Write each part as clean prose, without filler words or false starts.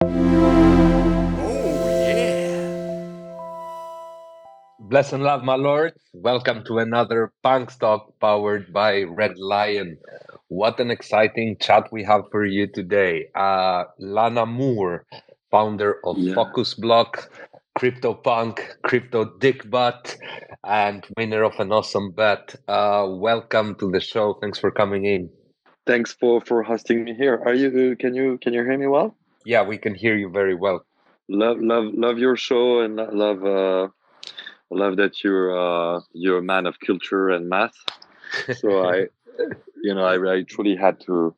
Oh, yeah. Bless and love, my lord. Welcome to another PunksTalk powered by Red Lion. What an exciting chat we have for you today. L'anamour, founder of Yeah. Bloc, CryptoPunk, CryptoDickButt, and winner of an awesome bet. Welcome to the show. Thanks for coming in. Thanks for hosting me here. Are you can you hear me well? Yeah, we can hear you very well. Love your show and love that you're a man of culture and math. So I truly had to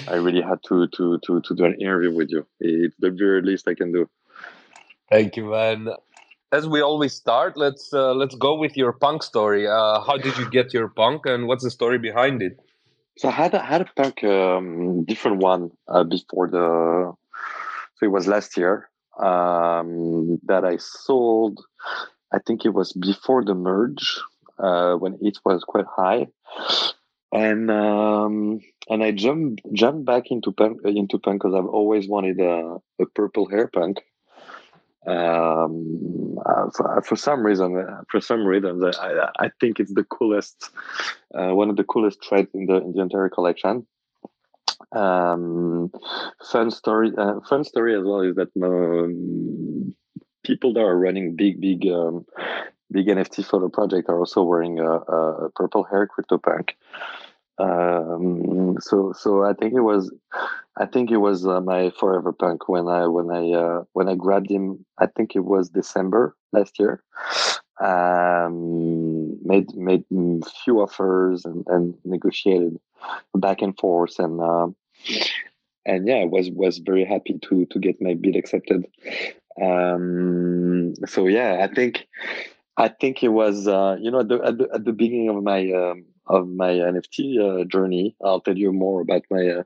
I really had to do an interview with you. It's the very least I can do. Thank you, man. As we always start, let's go with your punk story. How did you get your punk, and what's the story behind it? So I had a punk different one before the so it was last year that I sold. I think it was before the merge when it was quite high, and I jumped back into punk because I've always wanted a purple hair punk. For some reason, I think it's the coolest, one of the coolest threads in the entire collection. Um, fun story as well is that people that are running big NFT photo project are also wearing a purple hair CryptoPunk. So I think it was my forever punk when I grabbed him. I think it was December last year. Made few offers and negotiated back and forth and yeah, was very happy to get my bid accepted. So yeah, I think it was at the beginning of my NFT journey. I'll tell you more about my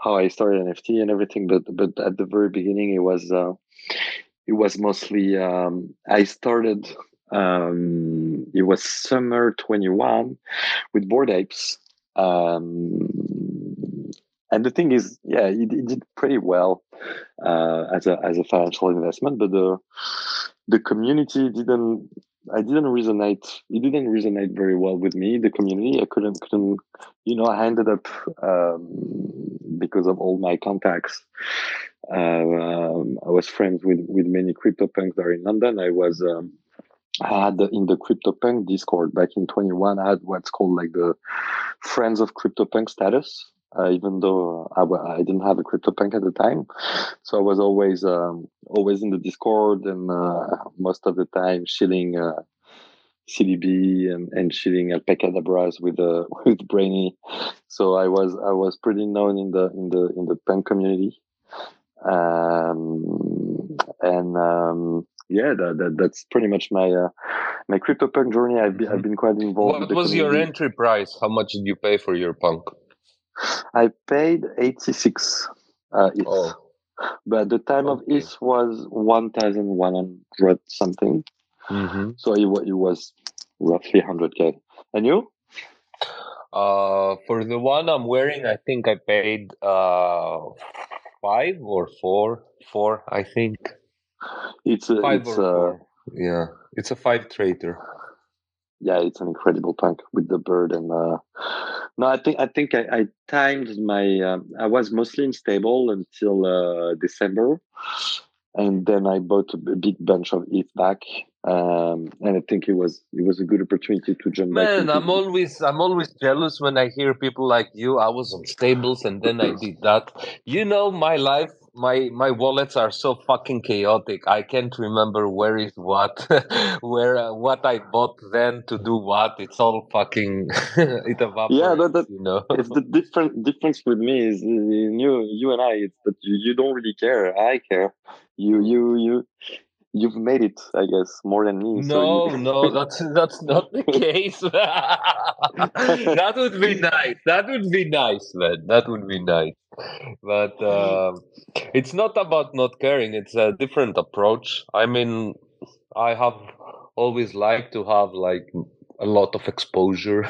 how I started NFT and everything, but at the very beginning it was mostly I started it was summer 21 with Bored Apes. Um, and the thing is, yeah, it did pretty well as a financial investment, but the community didn't. I didn't resonate. It didn't resonate very well with me. The community, I couldn't. I ended up because of all my contacts. I was friends with many CryptoPunks that are in London. I had in the CryptoPunk Discord back in 21. I had what's called like the Friends of CryptoPunk status, even though I didn't have a CryptoPunk at the time. So I was always in the Discord and most of the time shilling CDB and shilling alpacadabras with with Brainy. So I was pretty known in the punk community. And yeah, that's pretty much my CryptoPunk journey. I've been quite involved with What the was your community. entry price? How much did you pay for your punk? I paid 86 ETH, Oh, but the time of okay. ETH was 1,100 something. Mm-hmm. So it was roughly 100K. And you? For the one I'm wearing, I think I paid 5 or 4. 4, I think. It's 5 or 4. Yeah, it's a 5 trader. yeah, it's an incredible punk with the bird and no, I timed my I was mostly unstable until December, and then I bought a big bunch of ETH back, and I think it was a good opportunity to jump back Man, into. I'm always jealous when I hear people like you. I was on stables and then I did that. My life, my wallets are so fucking chaotic. I can't remember where is what, where what I bought then to do what. It's all fucking it Yeah, evaporates. it's the difference with me is you and I. It's that you don't really care. I care. You you've made it, I guess, more than me. So you. No, that's not the case. That would be nice. That would be nice, man. That would be nice. But it's not about not caring. It's a different approach. I mean, I have always liked to have like a lot of exposure,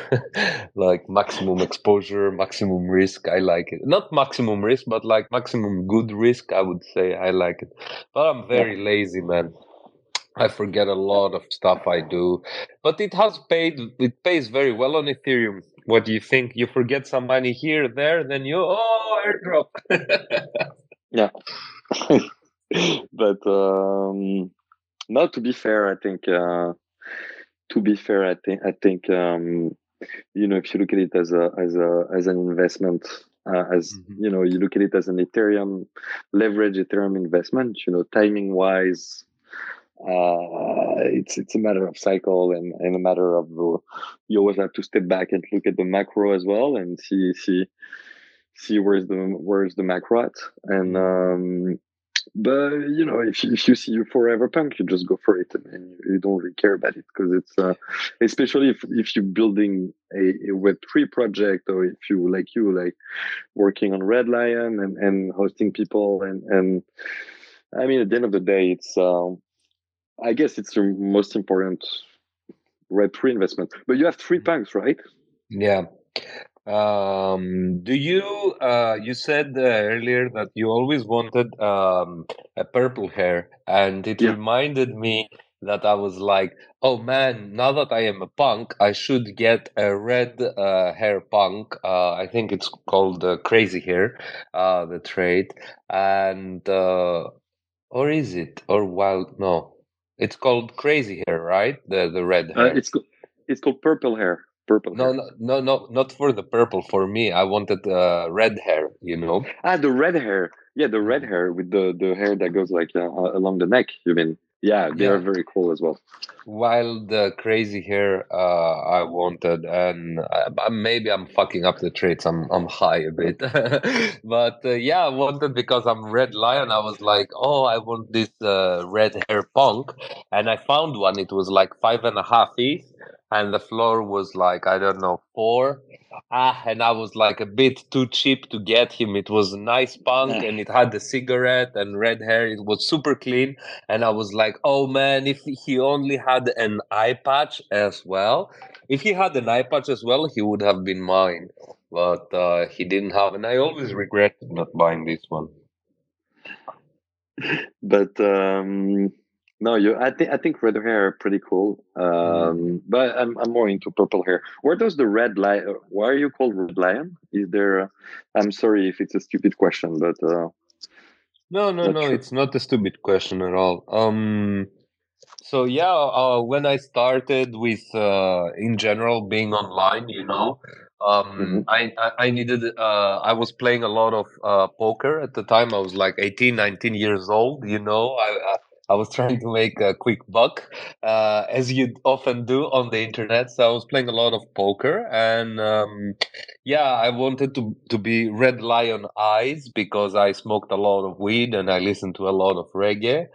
like maximum exposure, maximum risk. I like it. Not maximum risk, but like maximum good risk. I would say I like it. But I'm very lazy, man. I forget a lot of stuff I do, but it has paid. It pays very well on Ethereum. What do you think? You forget some money here, there, then you airdrop. Yeah. But no, to be fair, I think if you look at it as an investment, you look at it as an Ethereum leverage Ethereum investment, timing wise, it's a matter of cycle and a matter of you always have to step back and look at the macro as well and see where's the macro at. And but if you see you forever punk, you just go for it, and you don't really care about it, because it's especially if you're building a Web3 project, or if you like working on Red Lion and hosting people, and I mean, at the end of the day, it's I guess it's the most important Web3 investment. But you have 3 punks, right? Yeah. Do you you said earlier that you always wanted a purple hair, and it Yeah. reminded me that I was like, oh man, now that I am a punk, I should get a red hair punk. I think it's called Crazy Hair, the trade, and or is it or wild? No, it's called Crazy Hair, right? The red hair. It's called purple hair. Purple No, hair. no, no, no, not for the purple. For me, I wanted red hair, you know? The red hair. Yeah, the red Mhm. hair with the hair that goes like along the neck. You mean? Yeah, they are Yeah. very cool as well. While the crazy hair I wanted, and maybe I'm fucking up the traits. I'm high a bit, but yeah, I wanted because I'm Red Lion. I was like, oh, I want this red hair punk, and I found one. It was like 5.5 ETH, and the floor was like I don't know 4. And I was like a bit too cheap to get him. It was a nice punk, Ah. and it had a cigarette and red hair. It was super clean. And I was like, oh man, if he only had an eye patch as well, if he had an eye patch as well, he would have been mine. But he didn't have, and I always regretted not buying this one. But no, I think red hair are pretty cool. But I'm more into purple hair. Where does the red lion? Why are you called Red Lion? Is there? I'm sorry if it's a stupid question, but No, no, not no, sure. it's not a stupid question at all. So yeah, when I started with in general being online, Mm-hmm. I needed I was playing a lot of poker at the time. I was like 18, 19 years old. I was trying to make a quick buck, as you often do on the internet. So I was playing a lot of poker, and yeah, I wanted to be Red Lion Eyes because I smoked a lot of weed and I listened to a lot of reggae.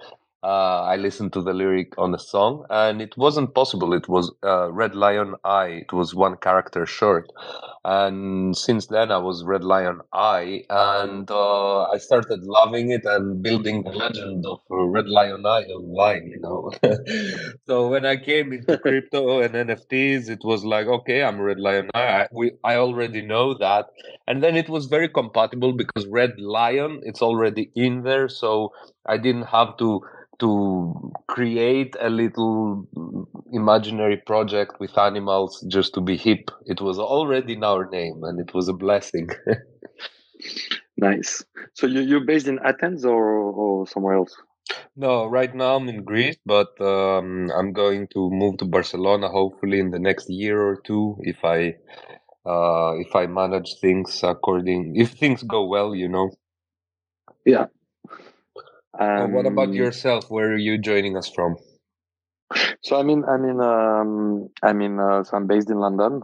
I listened to the lyric on a song, and it wasn't possible. It was Red Lion Eye. It was one character short, and since then I was Red Lion Eye, and I started loving it and building the legend of Red Lion Eye online. So when I came into crypto and NFTs, it was like, okay, I'm Red Lion Eye. I already know that, and then it was very compatible because Red Lion it's already in there, so I didn't have to create a little imaginary project with animals just to be hip. It was already in our name, and it was a blessing. Nice. So you're based in Athens or somewhere else? No, right now I'm in Greece, but I'm going to move to Barcelona hopefully in the next year or two if I manage things if things go well. Yeah. What about Um. yourself? Where are you joining us from? So so I'm based in London.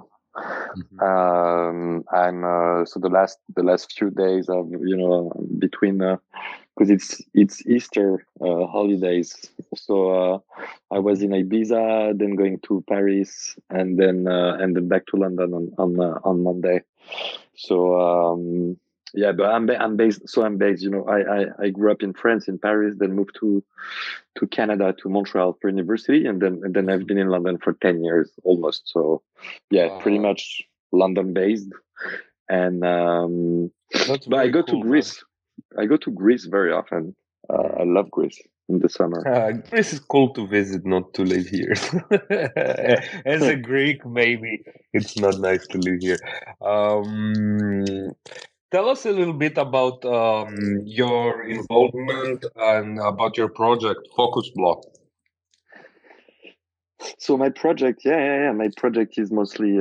Mhm. I'm so the last few days of between because it's Easter holidays. So I was in Ibiza, then going to Paris, and then back to London on Monday. So Yeah, but I'm based. So I'm based. I grew up in France, in Paris, then moved to Canada, to Montreal for university, and then I've been in London for 10 years almost. So yeah, pretty Wow, much London based. And that's but I very go to cool, man. Greece. I go to Greece very often. I love Greece in the summer. Greece is cool to visit, not to live here. As a Greek, maybe it's not nice to live here. Um, Tell us a little bit about your involvement and about your project, Focus Block. So my project, yeah. My project is mostly.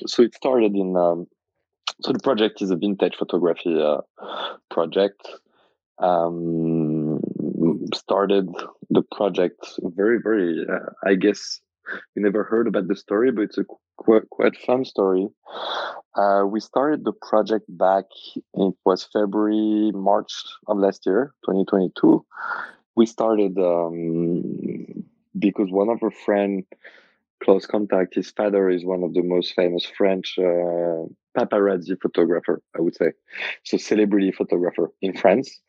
So it started in. So the project is a vintage photography project. Um, Started the project very, very. I guess you never heard about the story, but it's a quite fun story. We started the project back. It was February, March of last year, 2022. We started because one of our friend, close contact, his father is one of the most famous French paparazzi photographer, I would say. So celebrity photographer in France.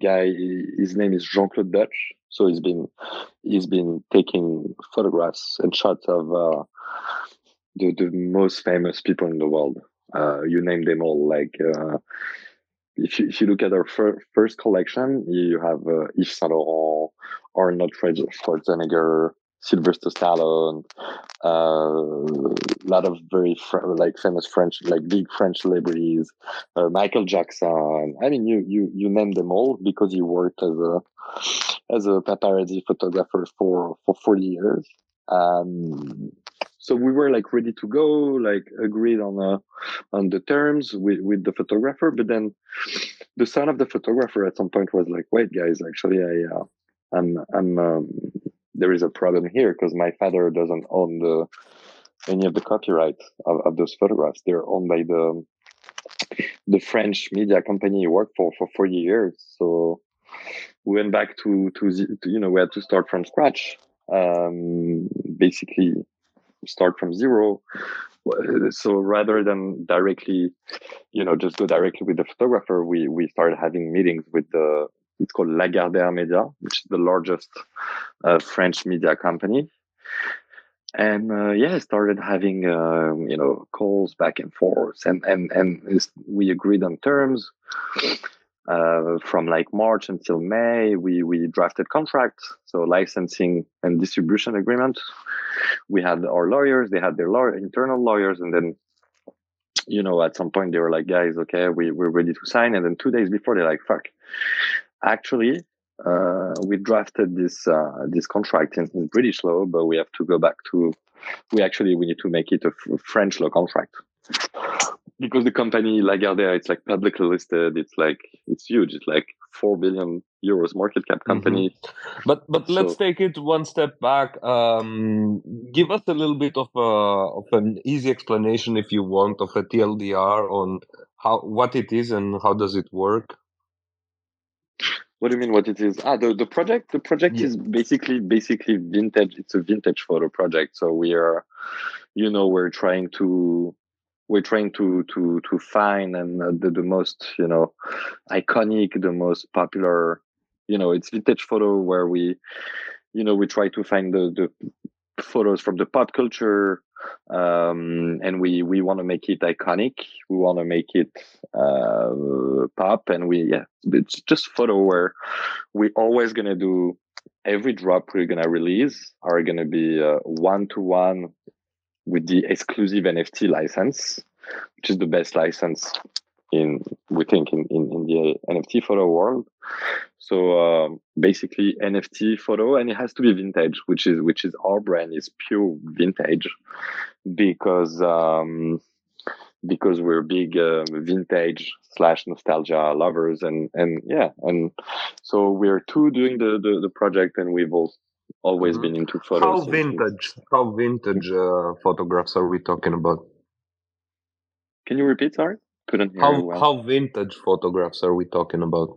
Guy, his name is Jean-Claude Dutch. So he's been taking photographs and shots of the most famous people in the world. You name them all. Like if you look at our first collection, you have Yves Saint Laurent, Arnold Schwarzenegger, Sylvester Stallone, a lot of very like famous French, like big French celebrities, Michael Jackson. I mean, you name them all because he worked as a paparazzi photographer for 40 years. Um, so we were like ready to go, like agreed on the terms with the photographer, but then the son of the photographer at some point was like, "Wait, guys, actually, I'm there is a problem here because my father doesn't own any of the copyright of those photographs. They're owned by the French media company he worked for 40 years. So we went back to we had to start from scratch, basically start from zero. So rather than directly, just go directly with the photographer, we started having meetings with it's called Lagardère Media, which is the largest French media company. And started having calls back and forth, and we agreed on terms. From like March until May, we drafted contracts, so licensing and distribution agreement. We had our lawyers, they had their internal lawyers, and then at some point they were like, guys, okay, we're ready to sign. And then 2 days before, they're like, fuck, actually, we drafted this contract in British law, but we have to go back to we need to make it a French law contract because the company Lagardère, it's like publicly listed. It's huge. It's like 4 billion euros market cap company. But let's So take it one step back. Give us a little bit of an easy explanation, if you want, of a TLDR on what it is and how does it work. what do you mean? What it is? The project. The project Yeah. is basically vintage. It's a vintage photo project. So we're trying to find and the most iconic, the most popular. It's vintage photo where we try to find the photos from the pop culture, and we want to make it iconic. We want to make it pop, and it's just photo where we're always gonna do every drop we're gonna release are gonna be one-to-one with the exclusive NFT license, which is the best license we think in the NFT photo world. So basically NFT photo, and it has to be vintage, which is our brand is pure vintage because we're big vintage / nostalgia lovers, and so we're doing the project, and we've always Mhm. been into How photos since. vintage? How vintage photographs are we talking about? Can you repeat? Sorry, couldn't hear you well. How vintage photographs are we talking about?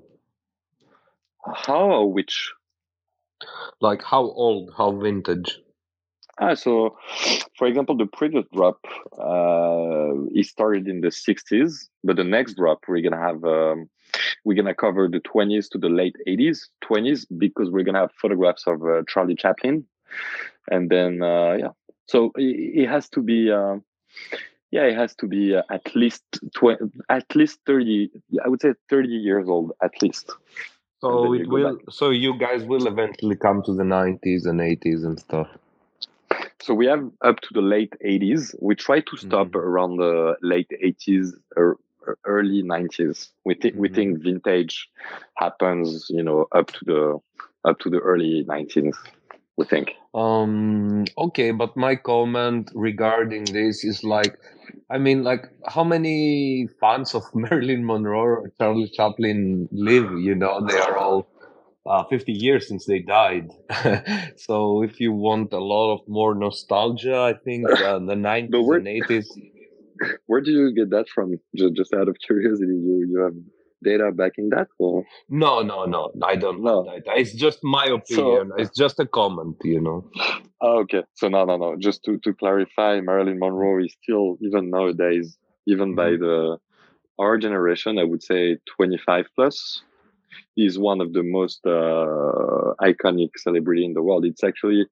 How? Which? Like how old? How vintage? So for example, the previous drop, it started in the 60s, but the next drop we're gonna cover the 20s to the late 80s, 20s, because we're gonna have photographs of Charlie Chaplin, and then so it has to be. It has to be at least 30. I would say 30 years old at least. And So then it you go back. will. So you guys will eventually come to the 90s and 80s and stuff. So we have up to the late 80s. We try to stop around the late 80s or early 90s. We think vintage happens, up to the early 19s. We think. Okay, but my comment regarding this is like, I mean, like, how many fans of Marilyn Monroe or Charlie Chaplin live? They are all 50 years since they died. So if you want a lot of more nostalgia, I think the But 90s and 80s. where do you get that from? Just out of curiosity, you have data backing that? Or? No, I don't have No. that. It's just my opinion. So It's just a comment. okay. So no. Just to clarify, Marilyn Monroe is still, even nowadays, even by our generation, I would say 25 plus, is one of the most iconic celebrity in the world. It's actually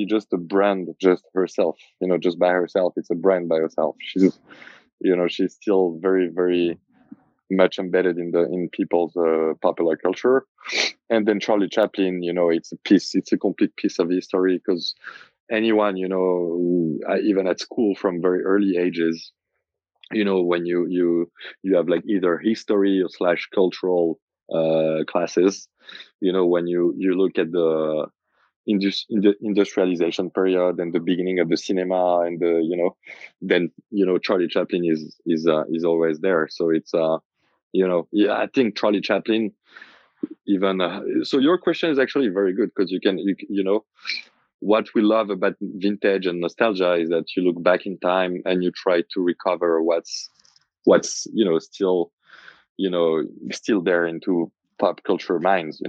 just a brand, just herself. Just by herself, it's a brand by herself. She's still very, very much embedded in people's popular culture. And then Charlie Chaplin, it's a complete piece of history, because anyone, even at school from very early ages, when you have like either history or slash cultural classes, when you look at the in the industrialization period and the beginning of the cinema, and then Charlie Chaplin is always there. So it's yeah, I think Charlie Chaplin, even so your question is actually very good, because what we love about vintage and nostalgia is that you look back in time and you try to recover what's still there into pop culture minds,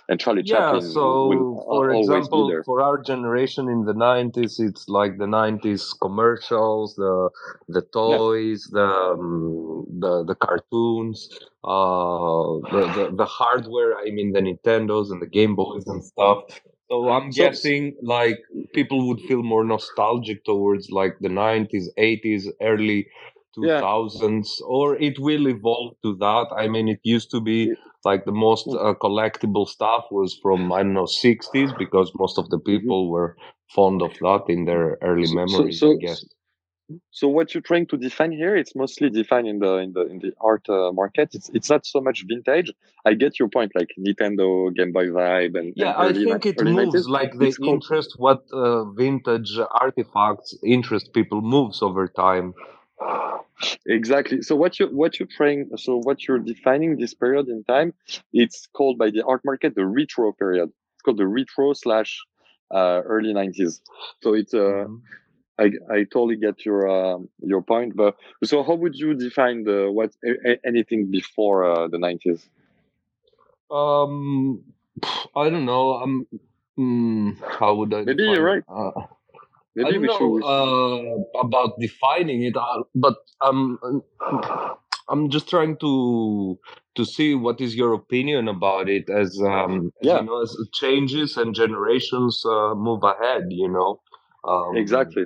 and Charlie Yeah, Chaplin will so for always be example, there. for our generation in the 90s, it's like the 90s commercials, the Yeah. toys, the cartoons, the hardware, I mean the Nintendos and the Game Boys and stuff. So I'm So guessing like people would feel more nostalgic towards like the 90s, 80s, early yeah. 2000s, or it will evolve to that. I mean, it used to be like the most collectible stuff was from, I don't know, 60s, because most of the Mhm. people were fond of that in their early so so memories, I so guess. so what you're trying to define here, it's mostly defined in the art market. It's not so much vintage. I get your point, like Nintendo, Game Boy vibe, and Yeah, I think it early moves 90s. like the It's called interest, what vintage artifacts interest people moves over time. exactly. So what you're defining this period in time, it's called by the art market the retro period. It's called the retro slash early 90s. So it's Mhm. I totally get your point, but so how would you define anything before the 90s? Um, I don't know. How would I Maybe you're define? right. I Maybe don't we should. know about defining it, but I'm just trying to see what is your opinion about it, as Yeah, as changes and generations move ahead. Um, exactly,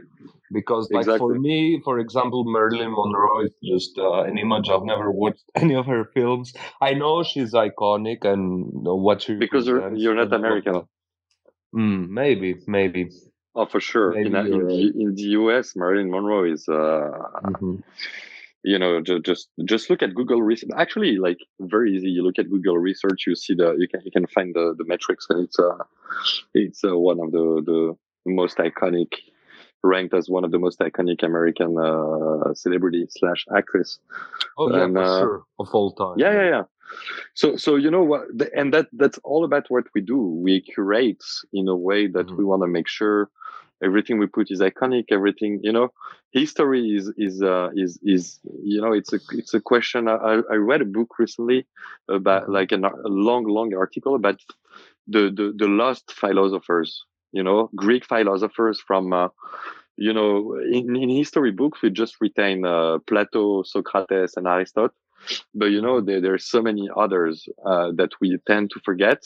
because like for exactly. me, for example, Marilyn Monroe is just an image. I've never watched any of her films. I know she's iconic and know what she Because represents you're not and all of American. that. Maybe, Oh, for sure. maybe In you're the right. US, Marilyn Monroe is Hmm. just look at Google research. Actually, like very easy. You look at Google research, you can find the metrics, and it's one of the most iconic, ranked as one of the most iconic American celebrity slash actress. Oh yeah, And for sure, of all time. yeah, Yeah. yeah, yeah. So you know what, and that's all about what we do. We curate in a way that Hmm. we want to make sure everything we put is iconic. Everything, history is it's a question. I read a book recently about Hmm. like a long article about the lost philosophers. Greek philosophers from, in history books, we just retain Plato, Socrates, and Aristotle. But, there's so many others that we tend to forget.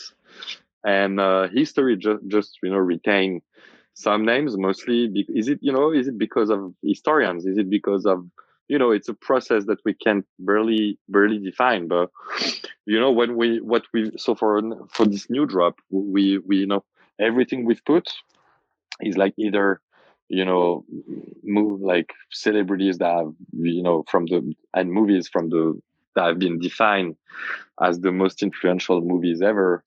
And history just retain some names mostly. Is it because of historians? Is it because of, it's a process that we can barely define? But so for this new drop, we everything we've put is like either move like celebrities that have and movies that have been defined as the most influential movies ever.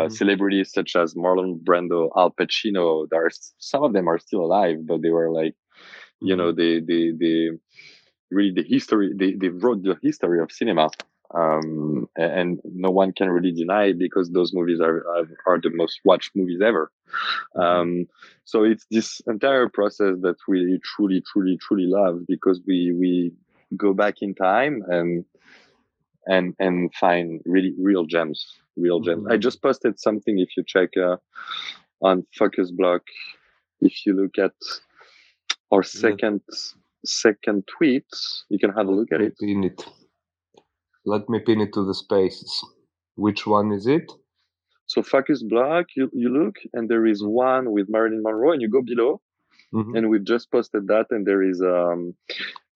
Celebrities such as Marlon Brando, Al Pacino. Some of them are still alive, but they were like, they really they wrote the history of cinema. And no one can really deny, because those movies are the most watched movies ever. So it's this entire process that we truly, truly, truly love, because we go back in time and find really real gems. I just posted something. If you check on Focus Block, if you look at our second tweet, you can have a look at it. Let me pin it to the spaces. Which one is it? So Focus Block, you look, and there is one with Marilyn Monroe, and you go below, and we've just posted that, and there is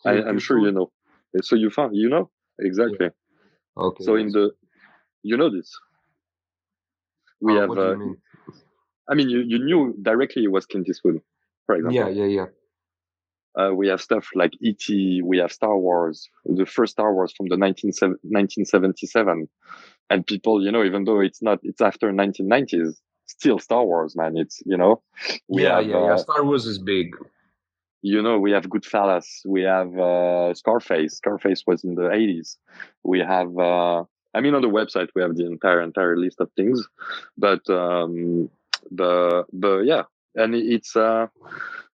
I'm sure you know. So you found, exactly. Yeah. Okay. So in the, this. We have. What do you mean? I mean, you knew directly it was Clint Eastwood, for example. Yeah. We have stuff like E.T. We have Star Wars, the first Star Wars from the 1977. And people, even though it's after 1990s, still Star Wars, man. It's, Star Wars is big. We have Goodfellas. We have Scarface. Scarface was in the 80s. We have, on the website, we have the entire list of things. But yeah. And it's,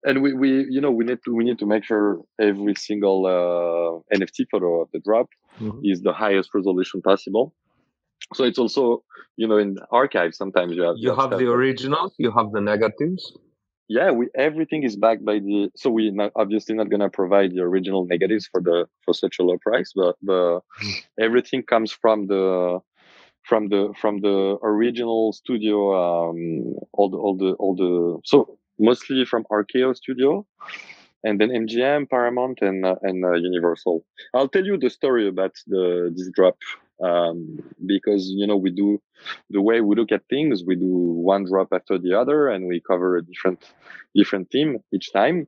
and we need to make sure every single NFT photo of the drop is the highest resolution possible. So it's also, in archives, sometimes you have the originals, you have the negatives. Yeah, everything is backed by so we're obviously not going to provide the original negatives for such a low price, but everything comes from the original studio, so mostly from Archaeo Studio, and then MGM, Paramount, and Universal. I'll tell you the story about this drop, because we do, the way we look at things, we do one drop after the other, and we cover a different theme each time.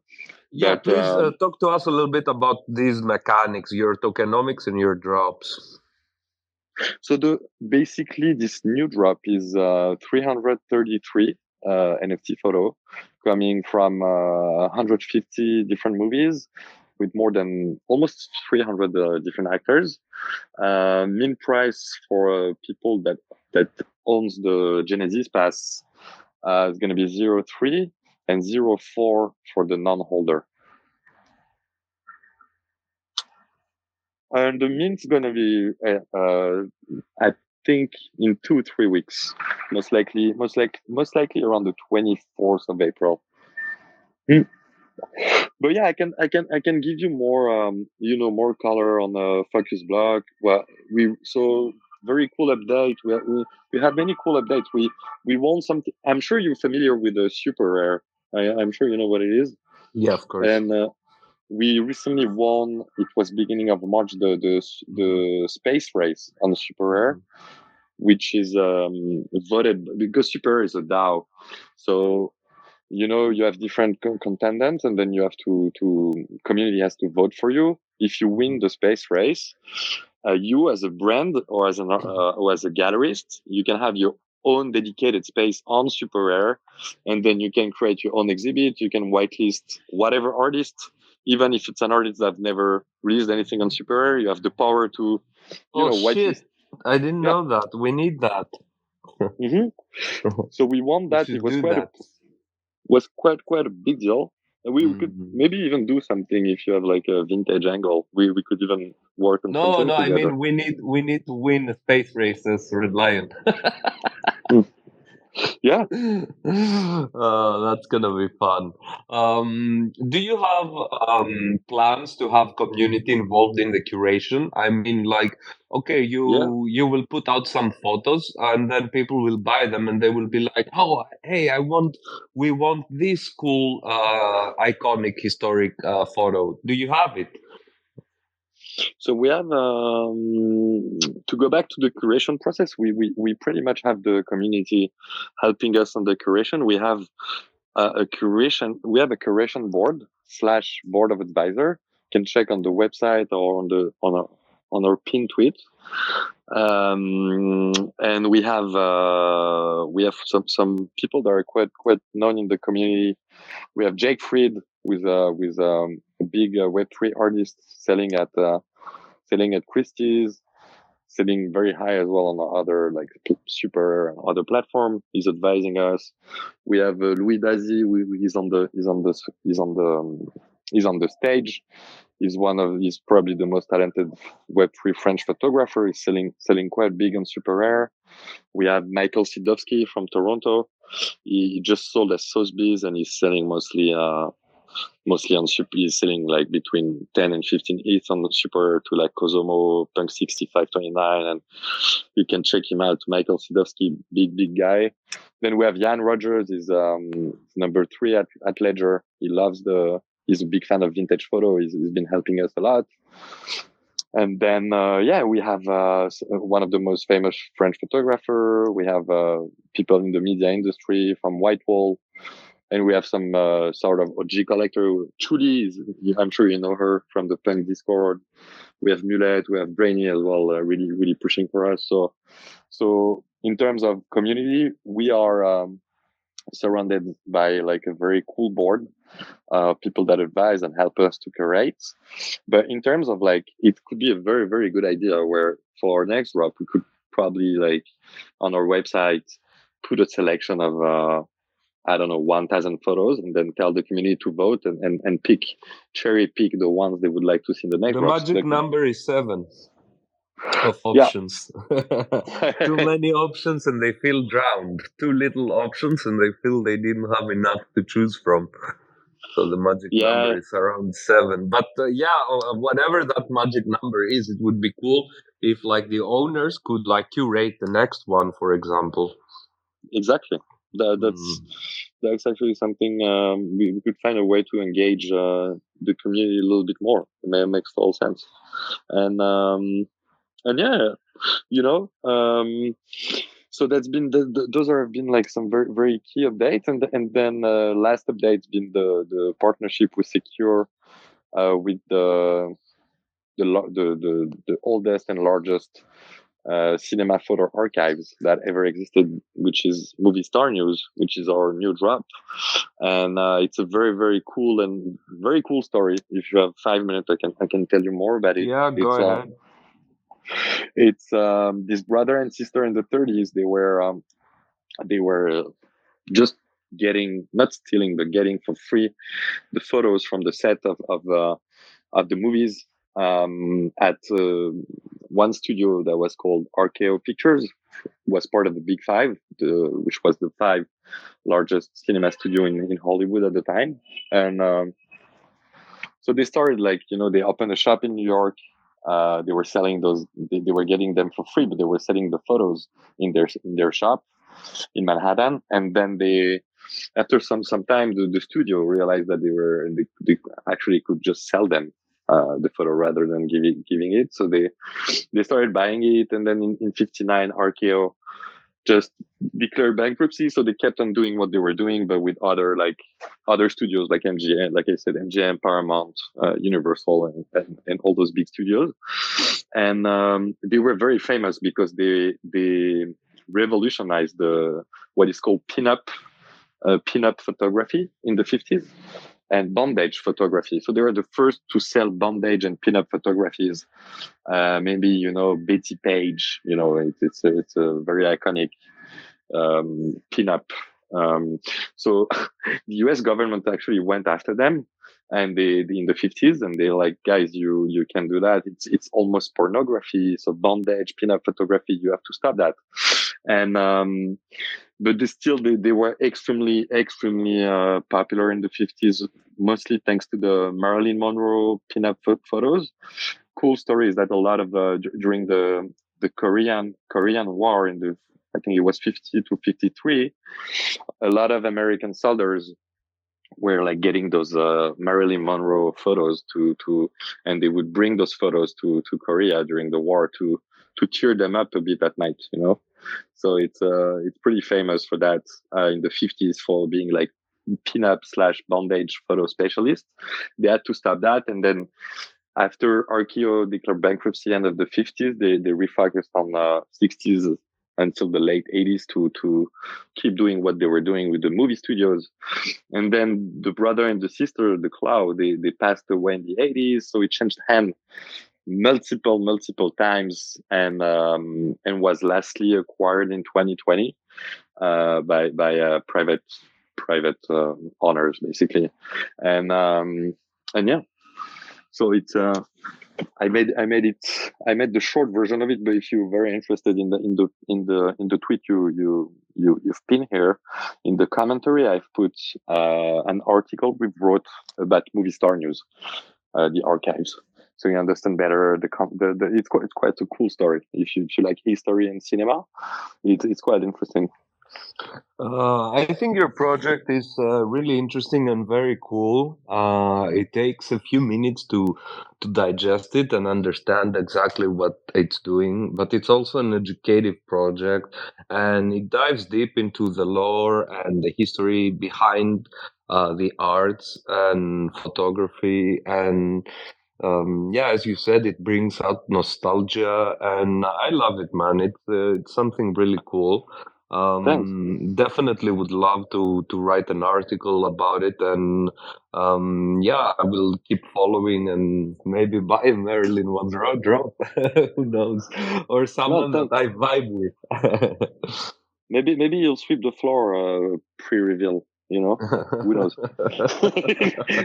Yeah, but, please talk to us a little bit about these mechanics, your tokenomics and your drops. So basically this new drop is 333 NFT photo coming from 150 different movies with more than almost 300 different actors. Min price for people that owns the Genesis Pass is going to be 0.3 and 0.4 for the non-holder. And the mint's going to be, I think, in 2-3 weeks, most likely around the 24th of April. But yeah, I can give you more, more color on the Focus Block. Well, very cool update. We have many cool updates. We won something. I'm sure you're familiar with the Super Rare. I'm sure you know what it is. Yeah, of course. And we recently won. It was beginning of March, the space race on the Super Rare, which is voted, because Super Rare is a DAO. So you have different contenders, and then you have to community has to vote for you. If you win the space race, you as a brand or as a gallerist, you can have your own dedicated space on Super Rare, and then you can create your own exhibit. You can whitelist whatever artist, even if it's an artist that never released anything on Super Rare. You have the power to, whitelist. I didn't know that. We need that. So we want that. It was quite a big deal. We could maybe even do something if you have like a vintage angle. We could even work on something together. I mean we need to win the space races, Redlioneye. Yeah. That's gonna be fun. Do you have plans to have community involved in the curation? I mean, like, okay, Yeah. you will put out some photos, and then people will buy them, and they will be like, "Oh, hey, we want this cool, iconic, historic photo. Do you have it?" So we have to go back to the curation process. We pretty much have the community helping us on the curation. We have a curation. We have a curation board slash board of advisor. You can check on the website or on our pin tweet. And we have some people that are quite known in the community. We have Jake Fried with a big Web3 artist selling at Christie's, selling very high as well on the other like super other platform. He's advising us. We have Louis Dazi. He's on the stage. He's probably the most talented Web3 French photographer. He's selling quite big on super rare. We have Michael Sidowski from Toronto. He just sold at Sotheby's and he's selling mostly on super. He's selling like between 10 and 15 ETH on the super to like Kosomo, Punk 6529. And you can check him out. Michael Sidowski, big guy. Then we have Jan Rogers, is number 3 at Ledger. He's a big fan of vintage photo. He's been helping us a lot. And then, we have one of the most famous French photographer. We have people in the media industry from Whitewall. And we have some sort of OG collector. Chuli, I'm sure you know her from the Punk Discord. We have Mulet, we have Brainy as well, really pushing for us. So in terms of community, we are surrounded by like a very cool board, people that advise and help us to curate. But in terms of like, it could be a very good idea where for our next drop, we could probably like on our website put a selection of 1,000 photos and then tell the community to vote and cherry pick the ones they would like to see in the next The drops. magic number is 7 of Yeah. options. Too many options and they feel drowned. Too little options and they feel they didn't have enough to choose from. So the magic number is around 7. But whatever that magic number is, it would be cool if like the owners could like curate the next one, for example. Exactly. That's actually something we could find a way to engage the community a little bit more. It makes total sense. And yeah, so that's been those have been like some very key updates, and then last update's been the partnership with Secure with the oldest and largest cinema photo archives that ever existed, which is Movie Star News, which is our new drop. And it's a very cool story. If you have 5 minutes, I can tell you more about it. Yeah, go ahead. It's this brother and sister in the 30s. They were just not stealing, but getting for free the photos from the set of the movies at one studio that was called RKO Pictures, was part of the Big Five, which was the 5 largest cinema studio in Hollywood at the time. And so they started they opened a shop in New York. They were selling those. They were getting them for free, but they were selling the photos in their shop in Manhattan. And then after some time, the studio realized that they actually could just sell them the photo rather than giving it. So they started buying it, and then in 59, RKO just declared bankruptcy. So they kept on doing what they were doing, but with other studios like MGM, like I said, MGM, Paramount, Universal, and all those big studios. And they were very famous because they revolutionized what is called pinup photography in the 50s. And bondage photography. So they were the first to sell bondage and pinup photographies. Maybe Betty Page. It's a very iconic pinup. So the U.S. government actually went after them, and they in the 50s, and they're like, guys, you can't do that. It's almost pornography. So bondage, pinup photography, you have to stop that. and but they were extremely popular in the 50s, mostly thanks to the Marilyn Monroe pinup photos. Cool story is that a lot of during the Korean War in the, I think it was 50 to 53, a lot of American soldiers were like getting those Marilyn Monroe photos and they would bring those photos to Korea during the war to cheer them up a bit at night, you know. So it's pretty famous for that in the 50s for being like pinup / bondage photo specialist. They had to stop that, and then after RKO declared bankruptcy end of the 50s, they refocused on 60s until the late 80s to keep doing what they were doing with the movie studios. And then the brother and the sister, the Cloud, they passed away in the 80s, so it changed hand multiple times, and was lastly acquired in 2020 by private owners basically, and yeah. So it's I made the short version of it. But if you're very interested in the tweet you've pinned here in the commentary, I've put an article we wrote about Movie Star News, the archives, so you understand better it's quite a cool story. If you like history and cinema, it's quite interesting. I think your project is really interesting and very cool. It takes a few minutes to digest it and understand exactly what it's doing, but it's also an educative project, and it dives deep into the lore and the history behind the arts and photography. And yeah, as you said, it brings out nostalgia, and I love it, man. It's something really cool. Thanks. Definitely would love to write an article about it, and yeah, I will keep following and maybe buy a Marilyn Monroe drop. Who knows? Or No, someone that thanks. I vibe with. Maybe you'll sweep the floor pre-reveal. You know, who knows?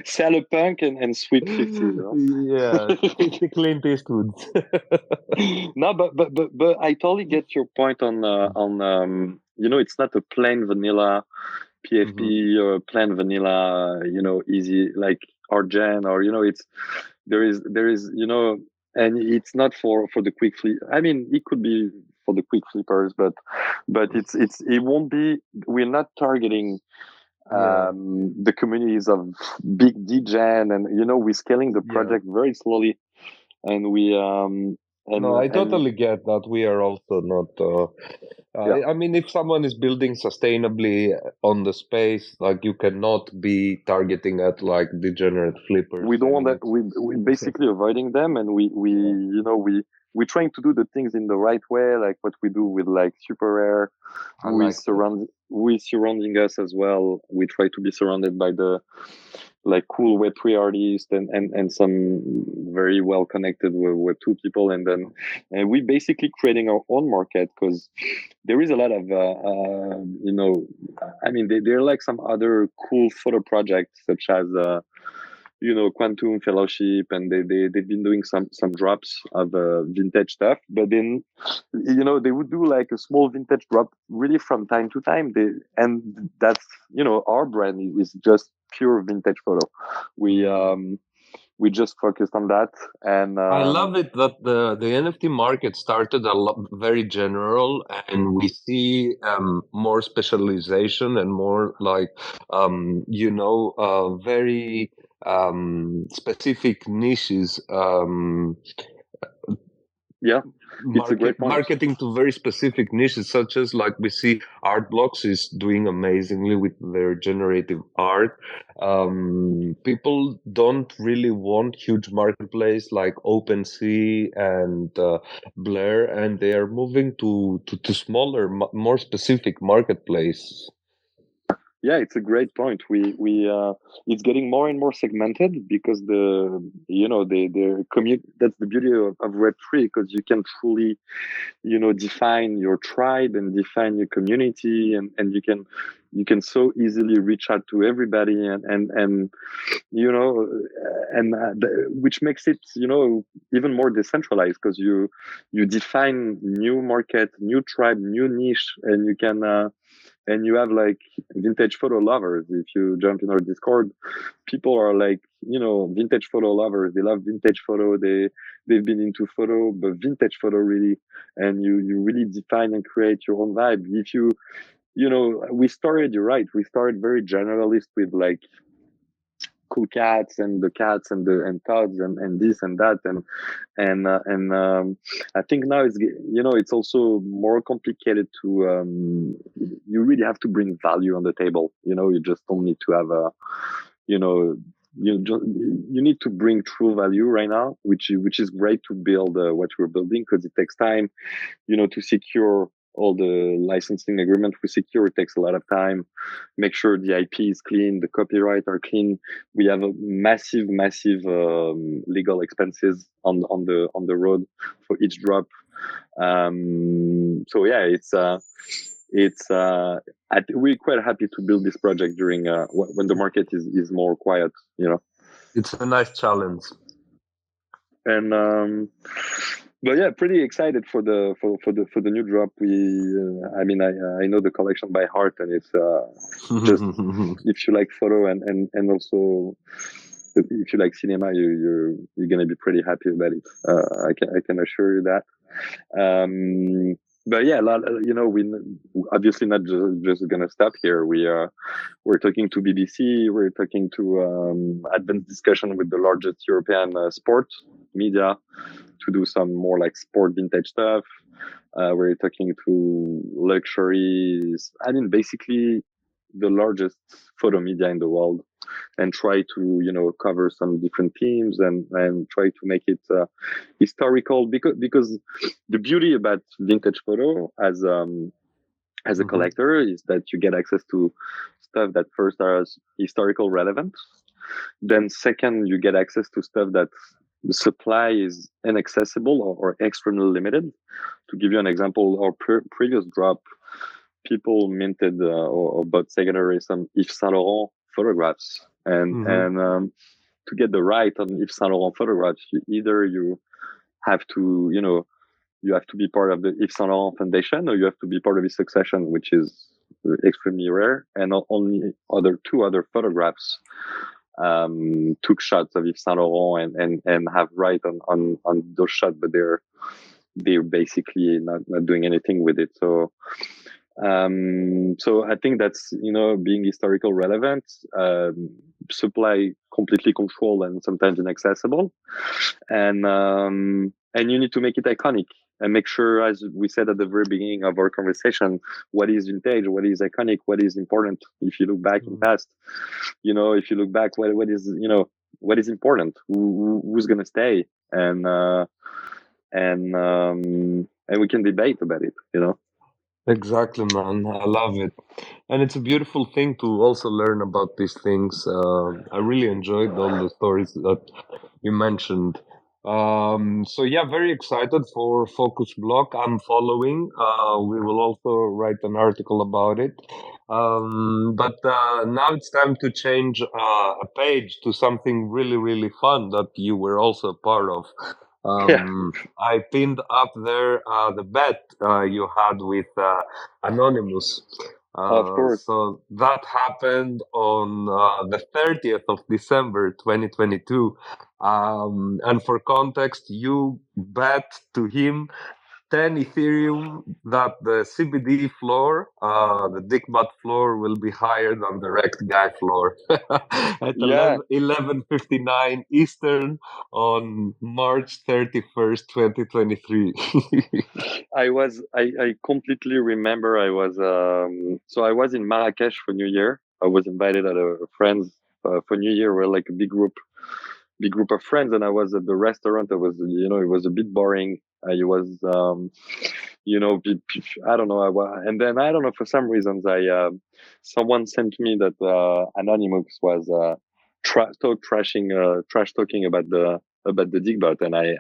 Sell a punk and sweep 50. You Yeah, know. 50 Clint Eastwood. No, but I totally get your point on you know, it's not a plain vanilla PFP or plain vanilla, you know, easy like Argen, or you know, it's there is, you know, and it's not for the quick flip. I mean, it could be for the quick flippers, but it won't be. We're not targeting Yeah. the communities of big degen, and you know, we're scaling the Yeah. project very slowly, and we No, I and totally get that. We are also not. yeah. I mean, if someone is building sustainably on the space, like you cannot be targeting at like degenerate flippers. We don't I want mean, that. We basically avoiding them, and we yeah, you know, we're trying to do the things in the right way, like what we do with like Super Rare, I like that. who is surrounding us as well. We try to be surrounded by the like cool Web3 artists and some very well connected Web2 people, and then we basically creating our own market, because there is a lot of you know, I mean, there are like some other cool photo projects such as you know, Quantum Fellowship, and they've been doing some drops of vintage stuff. But then, you know, they would do like a small vintage drop really from time to time. And that's, you know, our brand is just pure vintage photo. We we just focused on that, and I love it that the NFT market started very general, and we see more specialization and more like very specific niches. yeah, it's a great point. Marketing to very specific niches, such as like we see art blocks is doing amazingly with their generative art. People don't really want huge marketplace like OpenSea and Blair, and they are moving to smaller, more specific marketplace. Yeah, it's a great point. We it's getting more and more segmented, because the, you know, the commute, that's the beauty of Web3, because you can truly, you know, define your tribe and define your community, and you can so easily reach out to everybody, and you know, which makes it, you know, even more decentralized, because you define new market, new tribe, new niche, and you can and you have like vintage photo lovers. If you jump in our Discord, people are like, you know, vintage photo lovers. They love vintage photo. They've been into photo, but vintage photo really. And you really define and create your own vibe. If you, you know, we started, you're right, we started very generalist with like cool cats and the cats and the and tods and this and that, and I think now it's, you know, it's also more complicated to you really have to bring value on the table. You know, you just don't need to have a, you know, you need to bring true value right now, which is great to build what we're building, because it takes time, you know, to secure all the licensing agreement we secure. It takes a lot of time. Make sure the IP is clean, the copyright are clean. We have a massive legal expenses on the road for each drop. So yeah, we're quite happy to build this project during when the market is more quiet, you know. It's a nice challenge. And but yeah, pretty excited for the new drop. I mean, I know the collection by heart, and it's just if you like photo and also if you like cinema, you're gonna be pretty happy about it. I can assure you that. But yeah, you know, we obviously not just gonna stop here. We're talking to BBC. We're talking to advanced discussion with the largest European sport media to do some more like sport vintage stuff. We're talking to luxuries. I mean, basically the largest photo media in the world, and try to, you know, cover some different themes and try to make it historical, because the beauty about vintage photo as a collector is that you get access to stuff that first are historical relevant, then second you get access to stuff that the supply is inaccessible or extremely limited. To give you an example, our previous drop, people minted or bought secondary some Yves Saint Laurent photographs, and to get the right on Yves Saint Laurent photographs, you have to, you know, you have to be part of the Yves Saint Laurent Foundation, or you have to be part of his succession, which is extremely rare. And only two other photographs took shots of Yves Saint Laurent and have right on those shots, but they're basically not doing anything with it. So I think that's, you know, being historical relevant, supply completely controlled and sometimes inaccessible, and you need to make it iconic and make sure, as we said at the very beginning of our conversation, what is vintage, what is iconic, what is important. If you look back in past, you know, if you look back, what is, you know, what is important, who's gonna stay, and we can debate about it, you know. Exactly, man. I love it. And it's a beautiful thing to also learn about these things. I really enjoyed all the stories that you mentioned. So yeah, very excited for Focus Block. I'm following. We will also write an article about it. But now it's time to change a page to something really, really fun that you were also a part of. I pinned up there the bet you had with Anonymous. Of course. So that happened on the 30th of December 2022. And for context, you bet to him 10 Ethereum that the CBD floor, the DickButt floor, will be higher than the Rect Guy floor at Yeah. 11:59 Eastern on March 31st, 2023. I completely remember. I was in Marrakesh for New Year. I was invited at a friend's for New Year. We're like a big group of friends, and I was at the restaurant. It was a bit boring. It was, I don't know. And then I don't know, for some reasons, someone sent me that Anonymous was trash talking about the DickButt, and I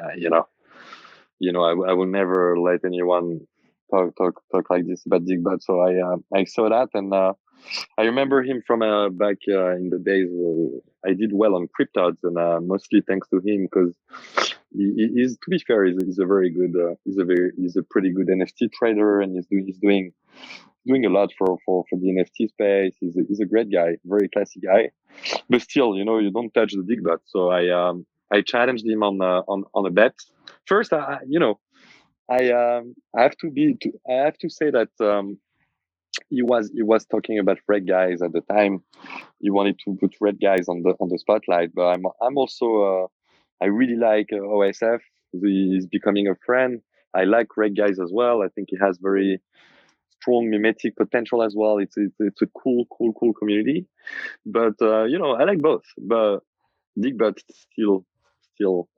will never let anyone talk like this about DickButt. So I saw that, and I remember him from back in the days where I did well on cryptods, and mostly thanks to him because he's, to be fair, he's a very good, he's a pretty good NFT trader, and he's doing a lot for the NFT space. He's a great guy, very classy guy, but still, you don't touch the DickButt. So I challenged him on a bet. First, I have to say that he was talking about red guys at the time. He wanted to put red guys on the spotlight, but I'm also I really like OSF. He's becoming a friend. I like red guys as well. I think he has very strong mimetic potential as well. It's a cool community. But I like both. But DickButt still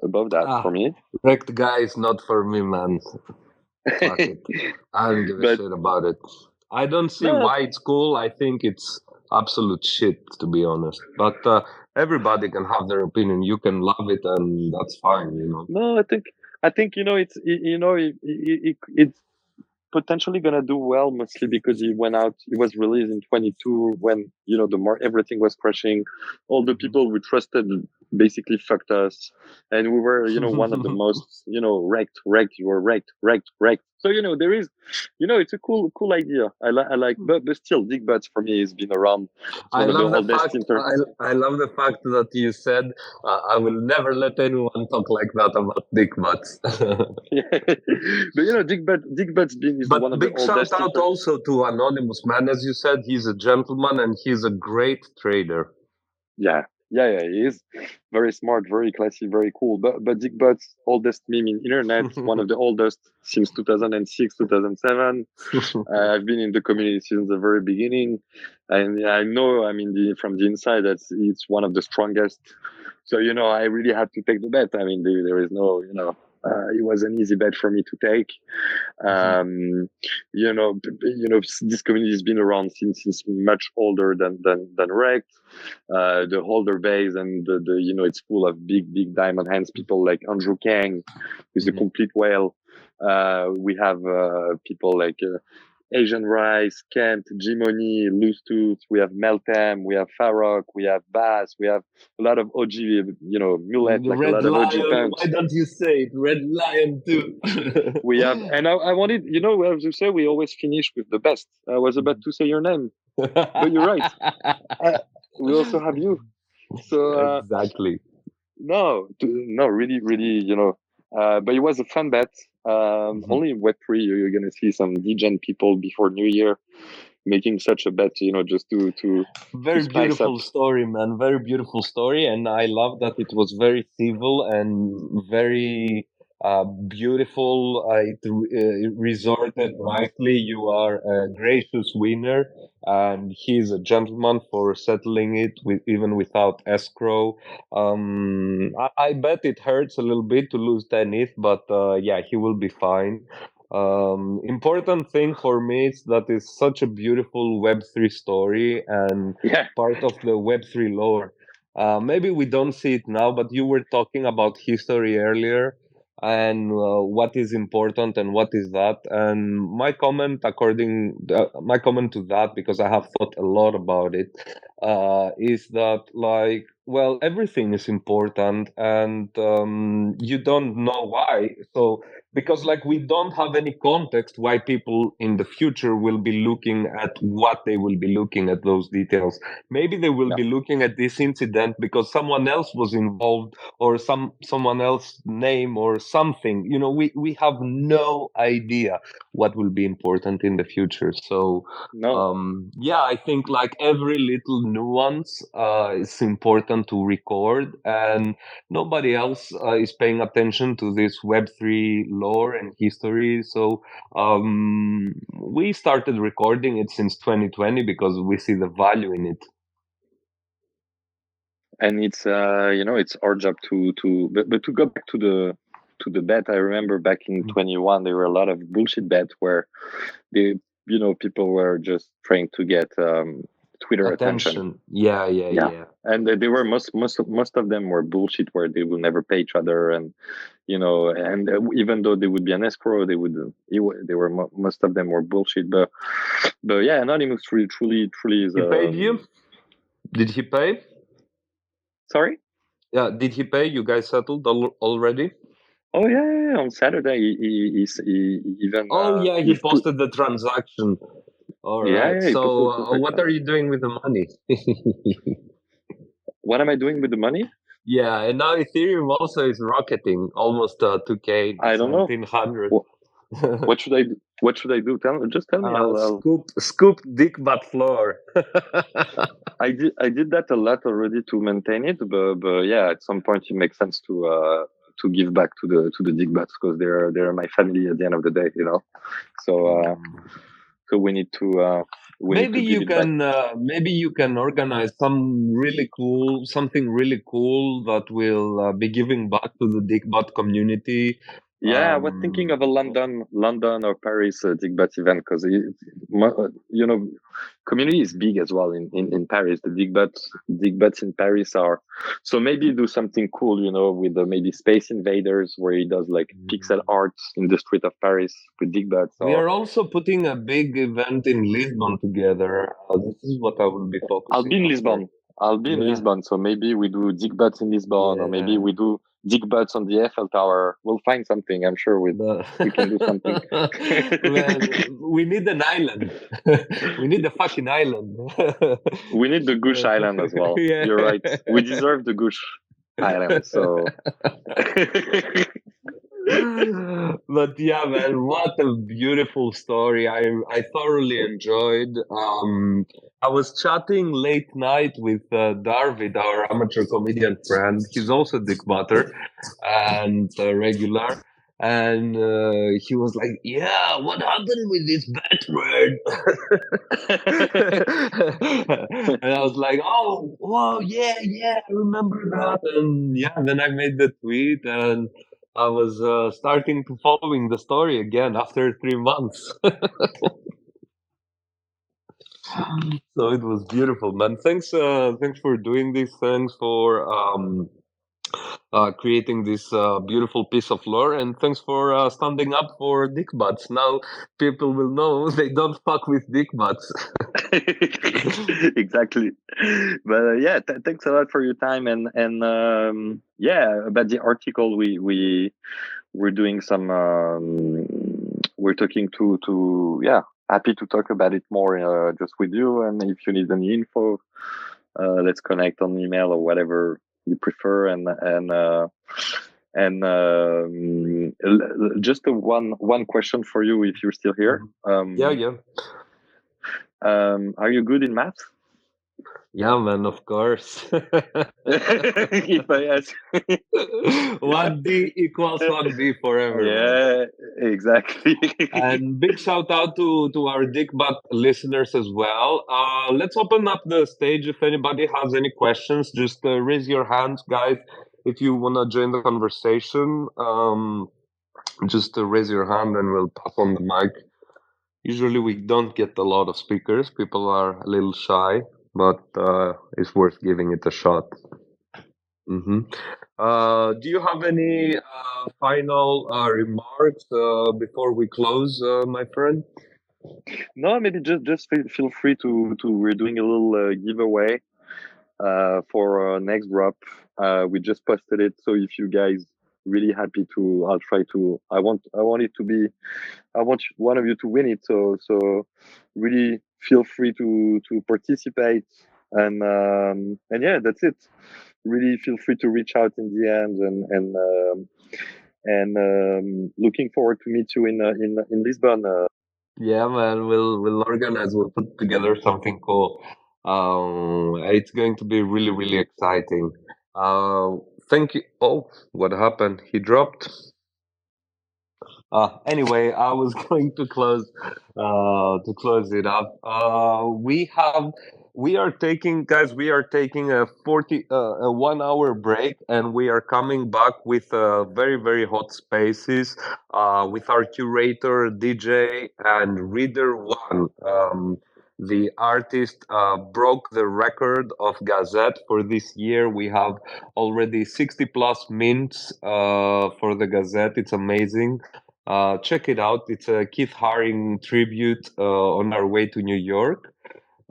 above that for me. Wrecked guy is not for me, man. Fuck it. I don't give a But shit about it. I don't see no, why it's cool. I think it's absolute shit, to be honest. But everybody can have their opinion. You can love it, and that's fine, no, I think it's potentially gonna do well, mostly because he went out. He was released in 22 when the more everything was crashing. All the people we trusted basically fucked us, and we were one of the most wrecked. You were wrecked. So there is, it's a cool idea. I like, but still, DickButt for me has been around. It's I one of the love the oldest fact. I love the fact that you said I will never let anyone talk like that about dick butts. But DickButt's been is one But of the big shout oldest. out also to Anonymous, man. As you said, he's a gentleman and he's a great trader. Yeah, he is very smart, very classy, very cool. But DickButt's oldest meme in internet, one of the oldest since 2006, 2007. I've been in the community since the very beginning, and I know, from the inside that it's one of the strongest. So I really had to take the bet. There is no, it was an easy bet for me to take. This community has been around since much older than Rect. The holder base and the it's full of big diamond hands people like Andrew Kang, who's a complete whale. We have people like Asian Rice, Kent, Jimony, Loose Tooth. We have Meltem, we have Farrock, we have Bass, we have a lot of OG, Mulet, like a Red lot of OG Lion, punks. why don't you say it? Red Lion too. We have, and I wanted, as you say, we always finish with the best. I was about to say your name, but you're right. We also have you. So exactly. no, really, but it was a fun bet. Only in Web3 you're gonna see some degen people before New Year making such a bet, just to Very spice up. beautiful story, man. Very beautiful story, and I love that it was very civil and very beautiful. It resorted nicely. You are a gracious winner, and he's a gentleman for settling it with even without escrow. I bet it hurts a little bit to lose 10 ETH, but yeah, he will be fine. Important thing for me is that it's such a beautiful Web3 story and Yeah. part of the Web3 lore. Maybe we don't see it now, but you were talking about history earlier and what is important and what is that. And my comment to that, because I have thought a lot about it, is that like, well, everything is important and you don't know why. So because like we don't have any context why people in the future will be looking at what they will be looking at those details. Maybe they will be looking at this incident because someone else was involved or someone else name or something. We have no idea what will be important in the future. So yeah, I think like every little nuance is important to record, and nobody else is paying attention to this Web3 lore and history. So we started recording it since 2020 because we see the value in it. And it's it's our job but to go back to the bet. I remember back in 21 there were a lot of bullshit bets where they people were just trying to get Twitter attention. Yeah. And they were most of them were bullshit, where they will never pay each other, and and even though they would be an escrow, they would they were most of them were bullshit. But yeah, Anonymous truly is. He paid you? Did he pay? Sorry. Yeah, did he pay? You guys settled already? Oh yeah, on Saturday he even. He posted the transaction. All right. Yeah, So, what are you doing with the money? What am I doing with the money? Yeah, and now Ethereum also is rocketing almost 2K, I don't know. 1700. What should I do? What should I do? Just tell me. I'll scoop DickButt floor. I did that a lot already to maintain it, but yeah, at some point it makes sense to give back to the DickButts, because they're my family at the end of the day, So so we need to. Maybe you can organize something really cool that will be giving back to the DickButt community. Yeah, I was thinking of a London or Paris DickButt event, because community is big as well in Paris. The DickButts in Paris are, so maybe do something cool, with maybe Space Invaders, where he does like pixel art in the street of Paris with DickButts. We are also putting a big event in Lisbon together. This is what I will be focusing. I'll be in Lisbon. Lisbon, so maybe we do DickButts in Lisbon, or maybe we do DickButts on the Eiffel Tower. We'll find something. I'm sure we can do something. Well, we need an island. We need a fucking island. We need the Gush Island as well. Yeah. You're right. We deserve the Gush Island. So. But yeah, man, what a beautiful story. I thoroughly enjoyed. I was chatting late night with Darvid, our amateur comedian friend. He's also DickButter and regular. And he was like, "Yeah, what happened with this bat word?" And I was like, "Oh, wow, yeah, I remember that." And yeah, then I made the tweet, and I was starting to following the story again after 3 months. So it was beautiful, man. Thanks for doing this. Thanks for creating this beautiful piece of lore, and thanks for standing up for DickButts. Now people will know they don't fuck with DickButts. Exactly. But yeah, thanks a lot for your time, and yeah, about the article, we're doing some. We're talking to yeah. Happy to talk about it more just with you, and if you need any info, let's connect on email or whatever you prefer, and just one question for you, if you're still here. Yeah. Are you good in math? Yeah, man, of course. If I ask, 1D equals 1D forever. Yeah, man. Exactly. And big shout out to our DickButt listeners as well. Let's open up the stage. If anybody has any questions, just raise your hands, guys. If you want to join the conversation, just raise your hand and we'll pass on the mic. Usually we don't get a lot of speakers. People are a little shy, but it's worth giving it a shot. Mm-hmm. Do you have any final remarks before we close, my friend? No, maybe just feel free to. We're doing a little giveaway for next drop. We just posted it, so if you guys really happy to, I'll try to. I want it to be. I want one of you to win it. So really feel free to participate, and yeah, that's it. Really feel free to reach out in the end, and looking forward to meet you in Lisbon. Yeah, man, we'll organize. We'll put together something cool. It's going to be really, really exciting. Thank you. Oh, what happened? He dropped. Anyway, I was going to close it up. We are taking a 1 hour break, and we are coming back with very, very hot spaces with our curator, DJ, and Reader One. The artist broke the record of Gazette for this year. We have already 60 plus mints for the Gazette. It's amazing. Check it out. It's a Keith Haring tribute on our way to New York.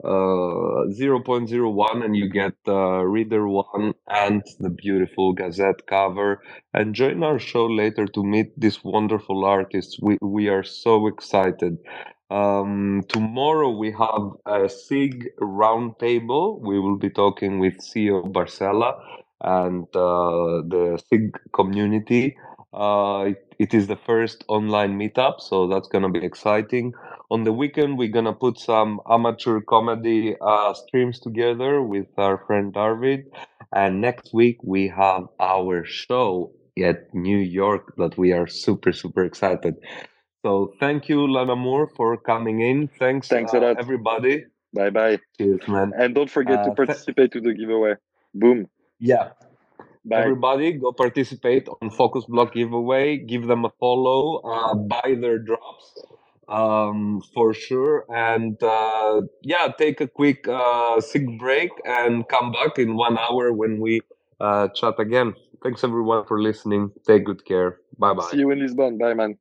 0.01, and you get Reader 1 and the beautiful Gazette cover. And join our show later to meet these wonderful artists. We are so excited. Tomorrow we have a SIG roundtable. We will be talking with CEO Barcela and the SIG community. It is the first online meetup, so that's going to be exciting. On the weekend, we're going to put some amateur comedy streams together with our friend Darvid. And next week, we have our show at New York that we are super, super excited. So thank you, L'anamour, for coming in. Thanks, Thanks a lot. everybody. Bye bye. Cheers, man. And don't forget to participate to the giveaway. Boom. Yeah. Bye. Everybody, go participate on Focus Block giveaway. Give them a follow. Buy their drops for sure. And yeah, take a quick sick break and come back in 1 hour when we chat again. Thanks everyone for listening. Take good care. Bye bye. See you in Lisbon. Bye, man.